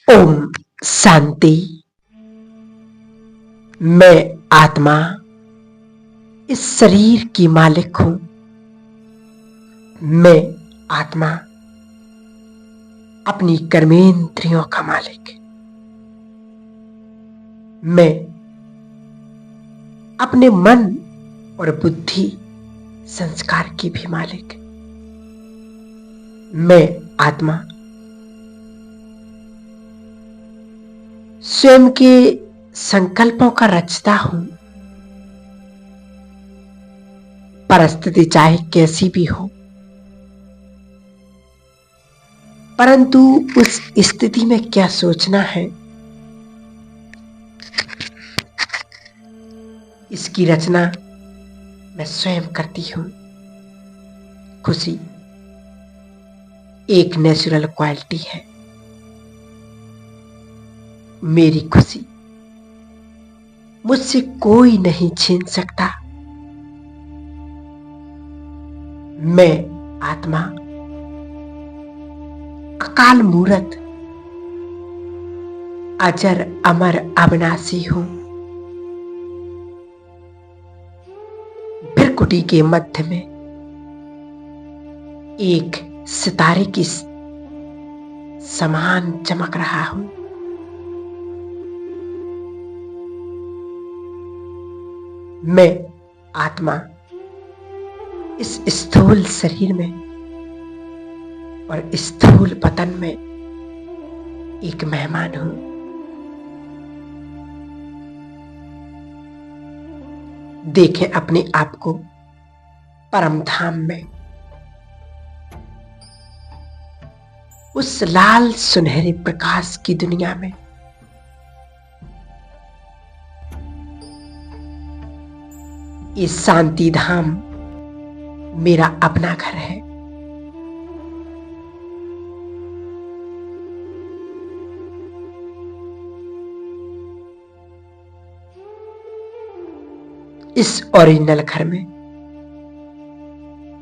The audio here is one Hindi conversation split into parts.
ओम शांति। मैं आत्मा इस शरीर की मालिक हूं। मैं आत्मा अपनी कर्मेंद्रियों का मालिक। मैं अपने मन और बुद्धि संस्कार की भी मालिक। मैं आत्मा स्वयं के संकल्पों का रचता हूं। परिस्थिति चाहे कैसी भी हो, परंतु उस स्थिति में क्या सोचना है, इसकी रचना मैं स्वयं करती हूं। खुशी एक नेचुरल क्वालिटी है। मेरी खुशी मुझसे कोई नहीं छीन सकता। मैं आत्मा अकाल मूरत अजर अमर अविनाशी हूं। भृकुटी के मध्य में एक सितारे की समान चमक रहा हूं। मैं आत्मा इस स्थूल शरीर में और स्थूल पतन में एक मेहमान हूं। देखें अपने आप को परम धाम में, उस लाल सुनहरे प्रकाश की दुनिया में। ये शांति धाम मेरा अपना घर है। इस ओरिजिनल घर में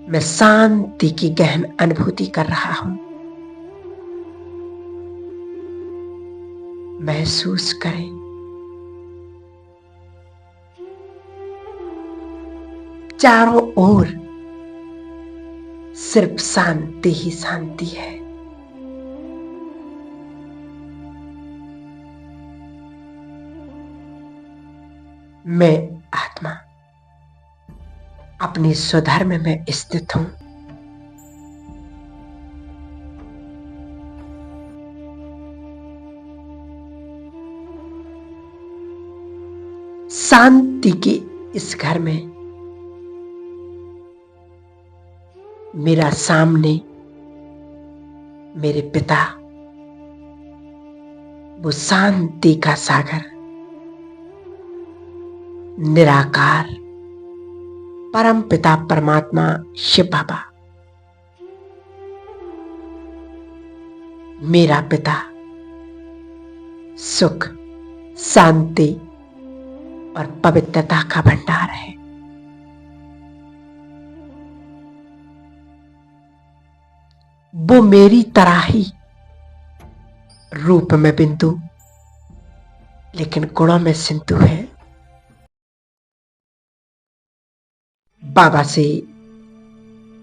मैं शांति की गहन अनुभूति कर रहा हूं। महसूस करें, चारों ओर सिर्फ शांति ही शांति है। मैं आत्मा अपने स्वधर्म में स्थित हूं। शांति के इस घर में मेरा सामने मेरे पिता, वो शांति का सागर, निराकार परम पिता परमात्मा शिव बाबा, मेरा पिता सुख, शांति और पवित्रता का भंडार है। वो मेरी तरह ही रूप में बिंदु लेकिन गुणों में सिंधु है। बाबा से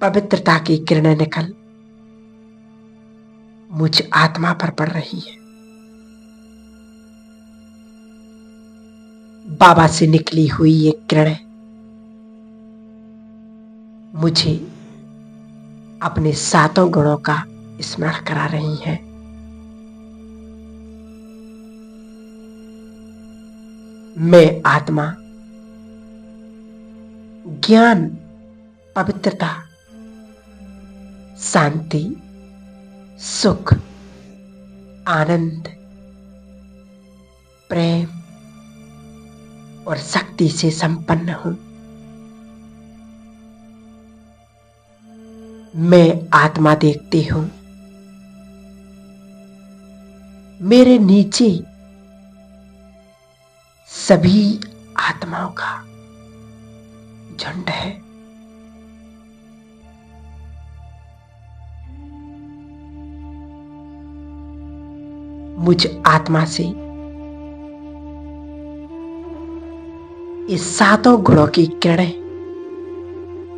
पवित्रता की किरणें निकल मुझ आत्मा पर पड़ रही है। बाबा से निकली हुई ये किरणें मुझे अपने सातों गुणों का स्मरण करा रही हैं। मैं आत्मा ज्ञान, पवित्रता, शांति, सुख, आनंद, प्रेम और शक्ति से संपन्न हूं। मैं आत्मा देखती हूं मेरे नीचे सभी आत्माओं का झुंड है। मुझ आत्मा से इस सातों गुणों की किरणें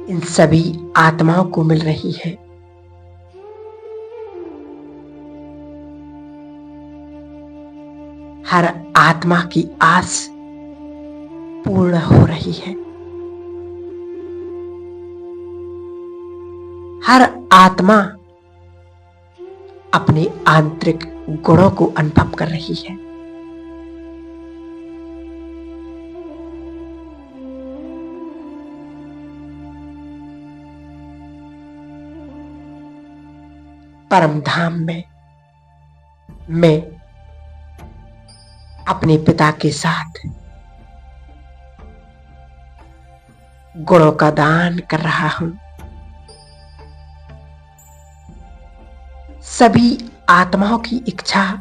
इन सभी आत्माओं को मिल रही है। हर आत्मा की आस पूर्ण हो रही है। हर आत्मा अपने आंतरिक गुणों को अनुभव कर रही है। परम धाम में मैं अपने पिता के साथ गुणों का दान कर रहा हूं। सभी आत्माओं की इच्छा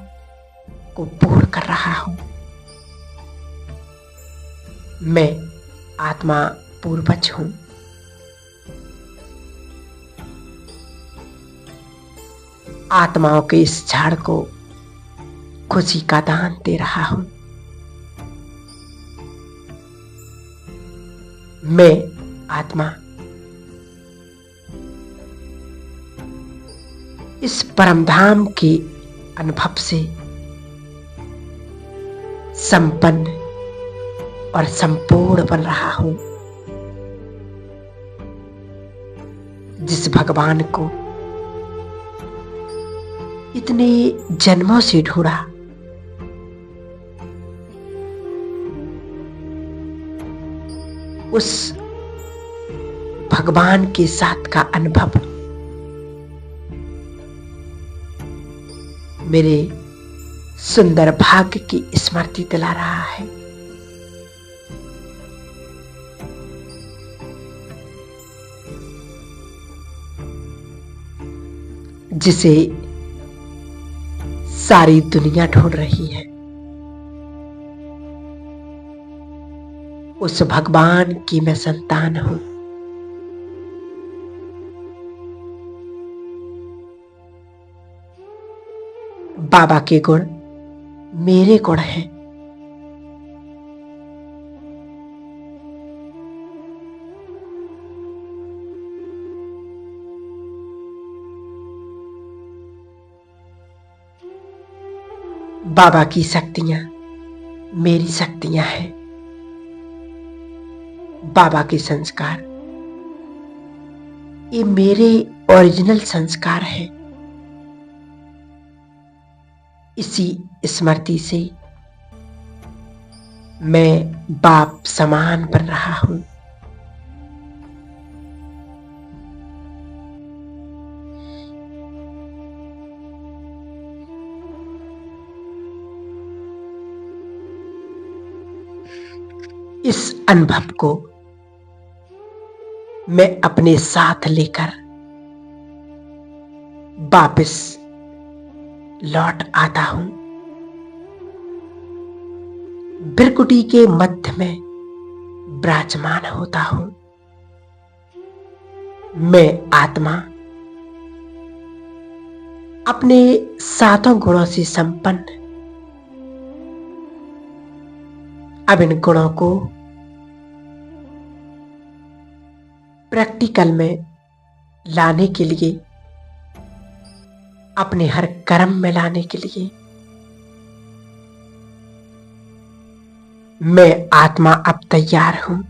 को पूर्ण कर रहा हूं। मैं आत्मा पूर्वज हूं। आत्माओं के इस झाड़ को खुशी का दान दे रहा हूं। मैं आत्मा इस परमधाम के अनुभव से संपन्न और संपूर्ण बन रहा हूं। जिस भगवान को इतने जन्मों से ढूंढा, उस भगवान के साथ का अनुभव मेरे सुंदर भाग्य की स्मृति दिला रहा है। जिसे सारी दुनिया ढूंढ रही है, उस भगवान की मैं संतान हूं। बाबा के गुण मेरे गुण हैं। बाबा की शक्तियां मेरी शक्तियां हैं। बाबा के संस्कार ये मेरे ओरिजिनल संस्कार हैं। इसी स्मृति से मैं बाप समान बन रहा हूं। इस अनुभव को मैं अपने साथ लेकर वापस लौट आता हूं। भृकुटी के मध्य में विराजमान होता हूं। मैं आत्मा अपने सातों गुणों से संपन्न अब इन गुणों को प्रैक्टिकल में लाने के लिए, अपने हर कर्म में लाने के लिए मैं आत्मा अब तैयार हूं।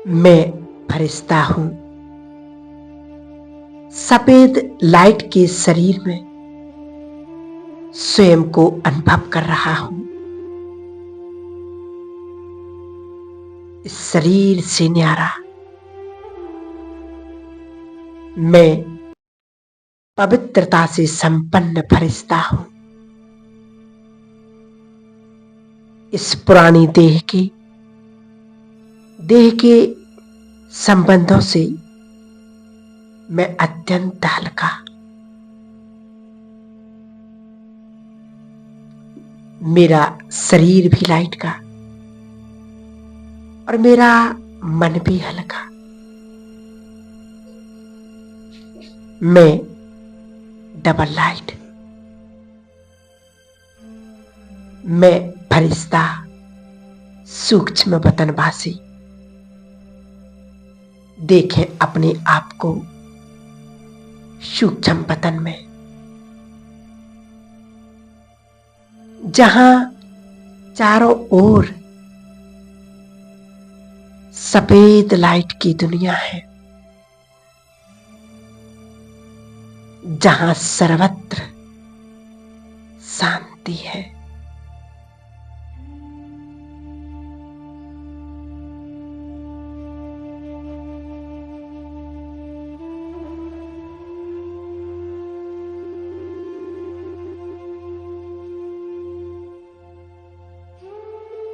मैं फरिश्ता हूं। सफेद लाइट के शरीर में स्वयं को अनुभव कर रहा हूं। इस शरीर से न्यारा मैं पवित्रता से संपन्न फरिश्ता हूं। इस पुरानी देह के संबंधों से मैं अत्यंत हल्का, मेरा शरीर भी लाइट का और मेरा मन भी हल्का। मैं डबल लाइट, मैं फरिश्ता, सूक्ष्म वतनवासी। देखें अपने आप को सूक्ष्म वतन में, जहां चारों ओर सफेद लाइट की दुनिया है, जहां सर्वत्र शांति है।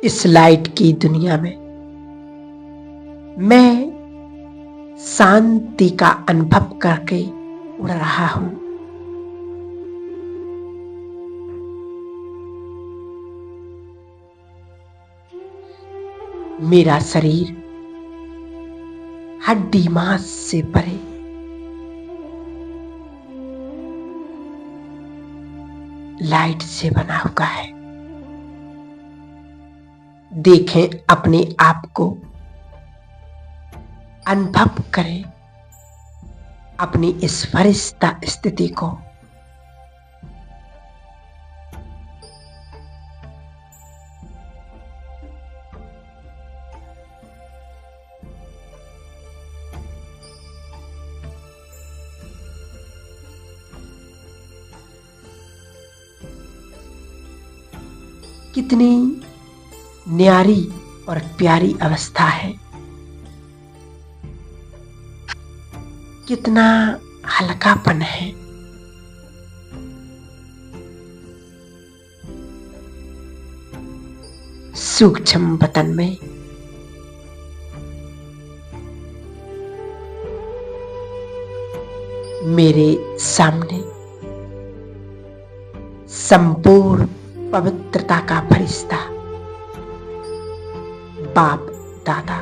इस लाइट की दुनिया में मैं शांति का अनुभव करके उड़ रहा हूं। मेरा शरीर हड्डी मांस से परे लाइट से बना हुआ है। देखें अपने आप को, अनुभव करें अपनी इस फरिश्ता स्थिति को। कितनी न्यारी और प्यारी अवस्था है, कितना हल्कापन है। सूक्ष्म वतन में मेरे सामने संपूर्ण पवित्रता का फरिश्ता बाप दादा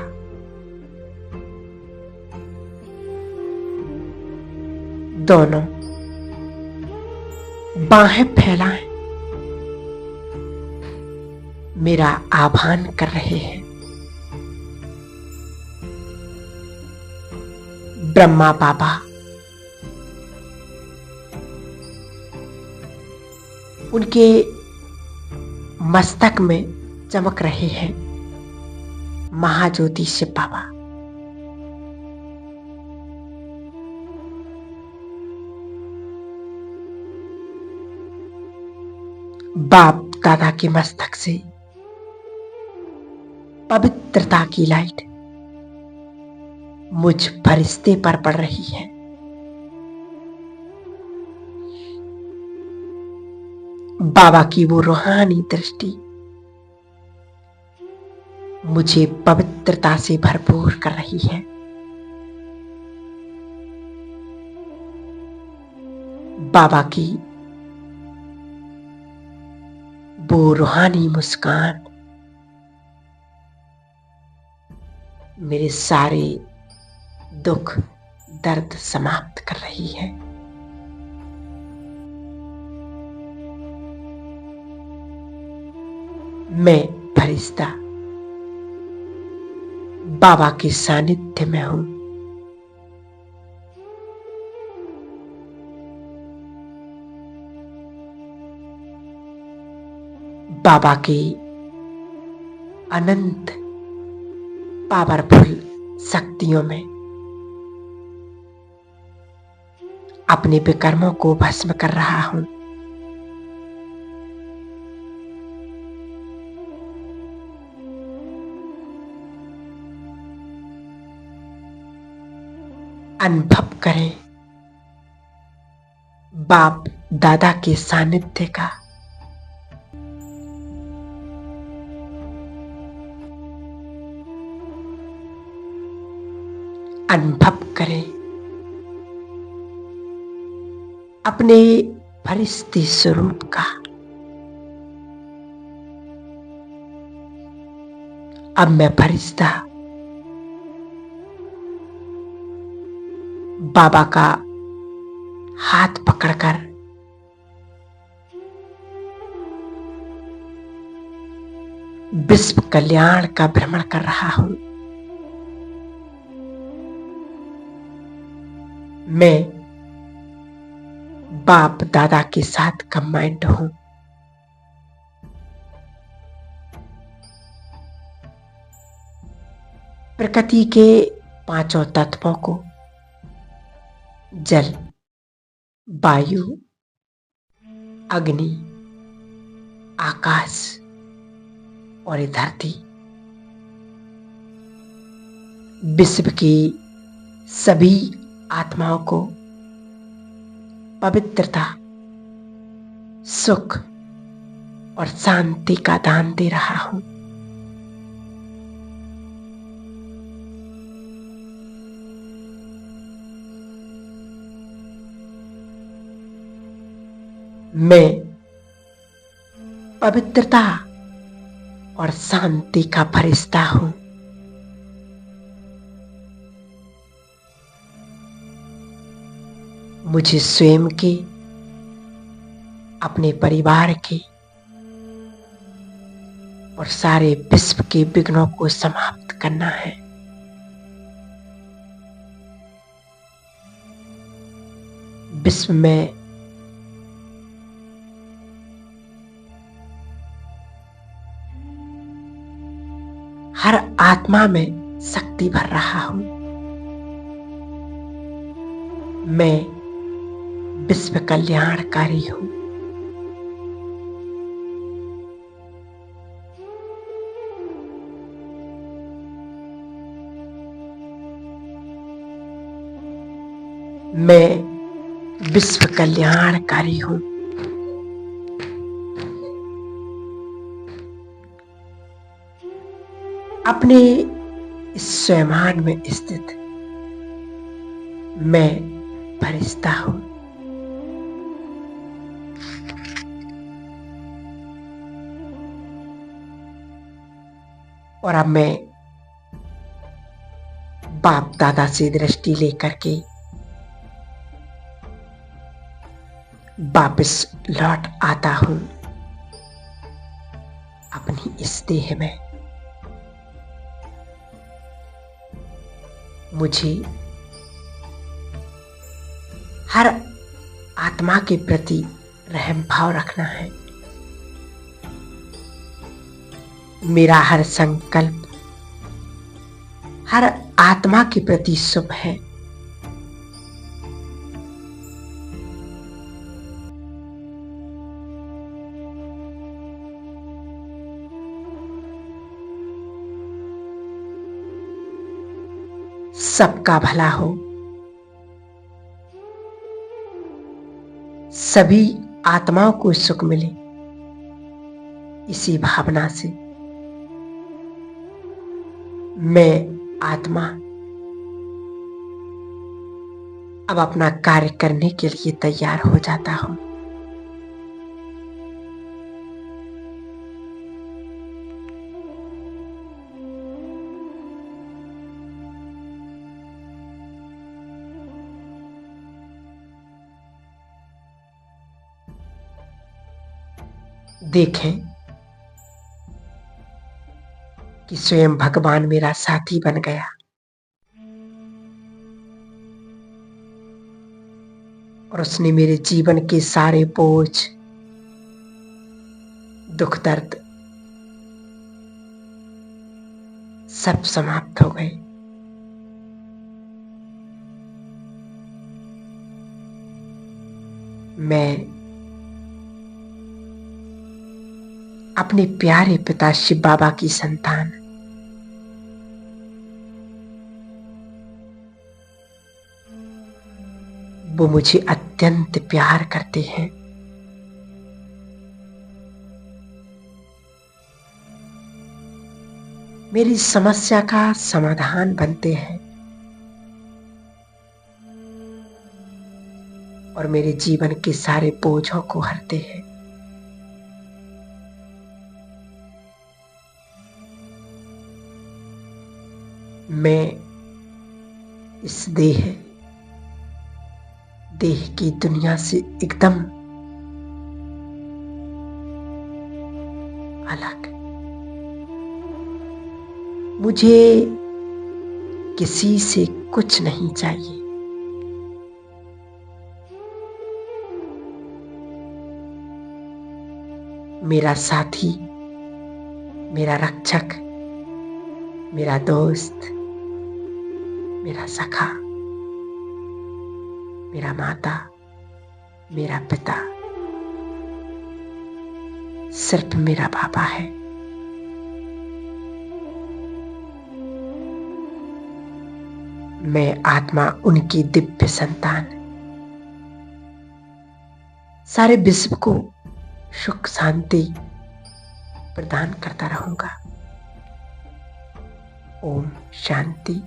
दोनों बाहें फैलाएं मेरा आह्वान कर रहे हैं। ब्रह्मा बाबा उनके मस्तक में चमक रहे हैं महाज्योति शिव बाबा। बाप दादा के मस्तक से पवित्रता की लाइट मुझ फरिश्ते पर पड़ रही है। बाबा की वो रूहानी दृष्टि मुझे पवित्रता से भरपूर कर रही है। बाबा की वो रूहानी मुस्कान मेरे सारे दुख दर्द समाप्त कर रही है। मैं फरिश्ता बाबा के सानिध्य में हूं। बाबा की अनंत पावरफुल शक्तियों में अपने विकर्मों को भस्म कर रहा हूं। अनुभव करें बाप दादा के सानिध्य का। अनुभव करें अपने फरिश्ते स्वरूप का। अब मैं फरिश्ता बाबा का हाथ पकड़कर विश्व कल्याण का भ्रमण कर रहा हूं। मैं बाप दादा के साथ कंबाइंड हूं। प्रकृति के पांचों तत्वों को, जल, वायु, अग्नि, आकाश और ये धरती, विश्व की सभी आत्माओं को पवित्रता, सुख और शांति का दान दे रहा हूं। मैं पवित्रता और शांति का फरिश्ता हूं। मुझे स्वयं के, अपने परिवार के और सारे विश्व के विघ्नों को समाप्त करना है। विश्व में हर आत्मा में शक्ति भर रहा हूं। मैं विश्व कल्याणकारी हूं। मैं विश्व कल्याणकारी हूं। अपने इस स्वयंमान में स्थित मैं फरिश्ता हूं। और अब मैं बाप दादा से दृष्टि लेकर के वापस लौट आता हूं अपनी इस देह में। मुझे हर आत्मा के प्रति रहम भाव रखना है। मेरा हर संकल्प हर आत्मा के प्रति शुभ है। सबका भला हो, सभी आत्माओं को सुख मिले, इसी भावना से मैं आत्मा अब अपना कार्य करने के लिए तैयार हो जाता हूं। देखें कि स्वयं भगवान मेरा साथी बन गया। और उसने मेरे जीवन के सारे बोझ, दुख दर्द सब समाप्त हो गए। मैं अपने प्यारे पिता शिव बाबा की संतान, वो मुझे अत्यंत प्यार करते हैं। मेरी समस्या का समाधान बनते हैं और मेरे जीवन के सारे बोझों को हरते हैं। मैं इस देह की दुनिया से एकदम अलग। मुझे किसी से कुछ नहीं चाहिए। मेरा साथी, मेरा रक्षक, मेरा दोस्त, मेरा सखा, मेरा माता, मेरा पिता सिर्फ मेरा बाबा है। मैं आत्मा उनकी दिव्य संतान, सारे विश्व को सुख शांति प्रदान करता रहूंगा। ओम शांति।